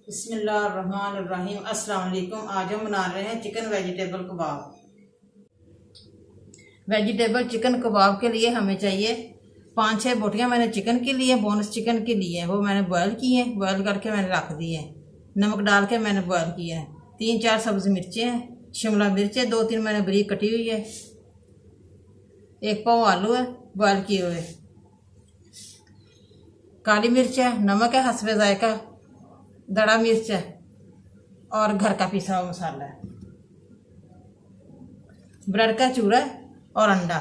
बिस्मिल्लाहिर्रहमानिर्रहीम। अस्सलाम वालेकुम। आज हम बना रहे हैं चिकन वेजिटेबल कबाब। वेजिटेबल चिकन कबाब के लिए हमें चाहिए 5-6 बोटियाँ मैंने चिकन की ली है, बोनस चिकन की ली है। वो मैंने बॉयल की है, बॉयल करके मैंने रख दी है, नमक डाल के मैंने बॉयल किया है। 3-4 सब्ज़ मिर्चें हैं, शिमला मिर्च है 2-3 मैंने बारीक कटी हुई है, 1 पाव आलू है बॉयल किए हुए, काली मिर्च है, नमक है हस्बे जायका, दड़ा मिर्च है और घर का पिसा हुआ मसाला है, ब्रेड का चूरा है और अंडा।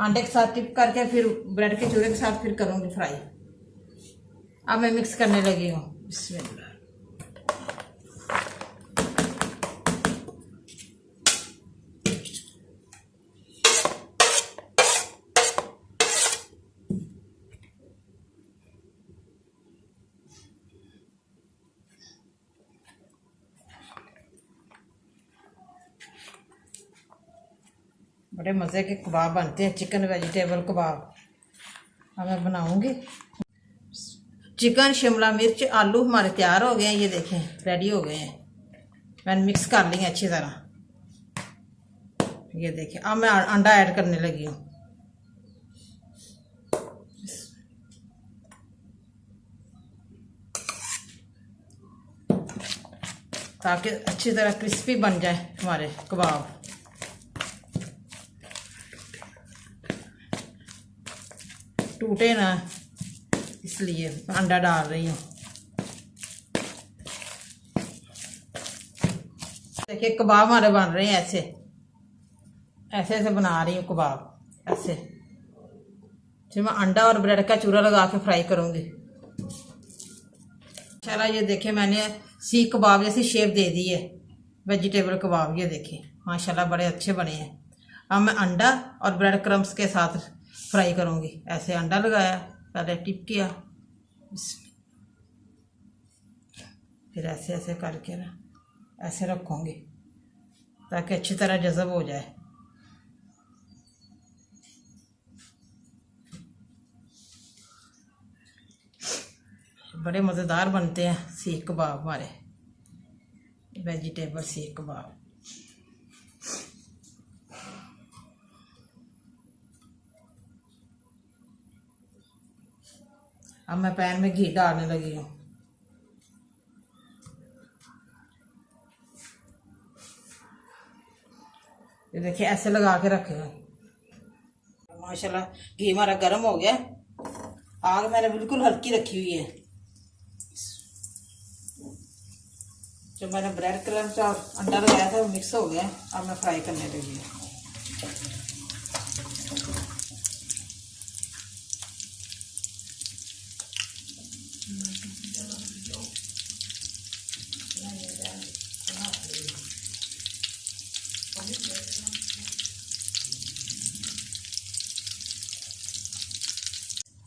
अंडे के साथ टिप करके फिर ब्रेड के चूरे के साथ फिर करूँगी फ्राई। अब मैं मिक्स करने लगी हूँ। बिस्मिल्लाह। बड़े मज़े के कबाब बनते हैं, चिकन वेजिटेबल कबाब। अब मैं बनाऊंगी। चिकन, शिमला मिर्च, आलू हमारे तैयार हो गए हैं, ये देखें रेडी हो गए हैं। मैंने मिक्स कर ली अच्छी तरह, ये देखें। अब मैं अंडा ऐड करने लगी हूँ। ताकि अच्छी तरह क्रिस्पी बन जाए हमारे कबाब। टूटे ना, इसलिए अंडा डाल रही हूँ। देखिए कबाब हमारे बन रहे हैं ऐसे ऐसे बना रही हूँ कबाब ऐसे। फिर मैं अंडा और ब्रेड का चूरा लगा के फ्राई करूँगी। चला ये देखे मैंने सीख कबाब जैसी शेप दे दी है वेजिटेबल कबाब। ये देखें माशाल्लाह बड़े अच्छे बने हैं। अब मैं अंडा और ब्रेड क्रम्स के साथ फ्राई करूँगी। ऐसे अंडा लगाया, पहले टिप किया, फिर ऐसे ऐसे करके ना ऐसे रखूँगी ताकि अच्छी तरह जज़ब हो जाए। बड़े मज़ेदार बनते हैं सीख कबाब हमारे, वेजिटेबल सीख कबाब। अब मैं पैन में घी डालने लगी हूँ। ये देखिए ऐसे लगा के रखे हैं। माशाल्लाह घी हमारा गर्म हो गया। आग मैंने बिल्कुल हल्की रखी हुई है। जो मैंने ब्रेड क्रम्स और अंडा लगाया था वो मिक्स हो गया। अब मैं फ्राई करने लगी हूँ।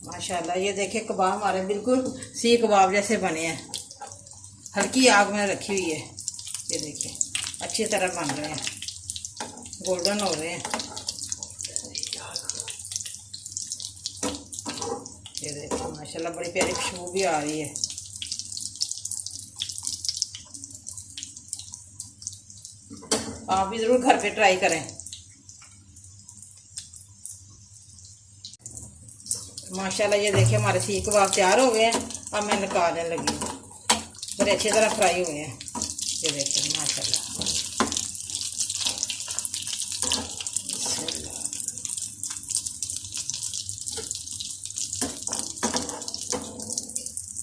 माशाल्लाह ये देखिए कबाब हमारे बिल्कुल सीख कबाब जैसे बने हैं। हल्की आग में रखी हुई है। ये देखिए अच्छी तरह बन रहे हैं, गोल्डन हो रहे हैं। ये देखिए माशाल्लाह बड़ी प्यारी खुशबू भी आ रही है। आप भी ज़रूर घर पे ट्राई करें। माशाल्लाह ये देखिए हमारे सीख कबाब तैयार हो गए हैं। अब मैं निकालने लगी हूँ। बड़े अच्छी तरह फ्राई हुए हैं। ये देखिए माशाल्लाह।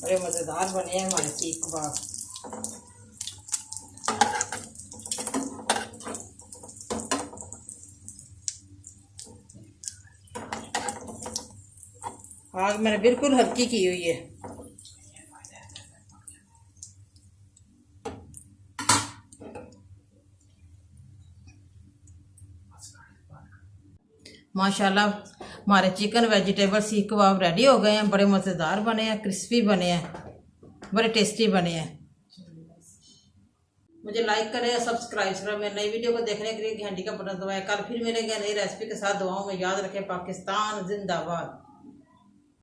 बड़े मज़ेदार बने हैं हमारे सीख कबाब। आग मैंने बिल्कुल हल्की की हुई है। माशाल्लाह हमारे चिकन वेजिटेबल सीख कबाब रेडी हो गए हैं। बड़े मज़ेदार बने हैं, क्रिस्पी बने हैं, बड़े टेस्टी बने हैं। मुझे लाइक करें या सब्सक्राइब करें। मेरी नई वीडियो को देखने के लिए घंटी का बटन दबाएं। कल फिर मिलेंगे नई रेसिपी के साथ। दुआओं में याद रखें। पाकिस्तान जिंदाबाद।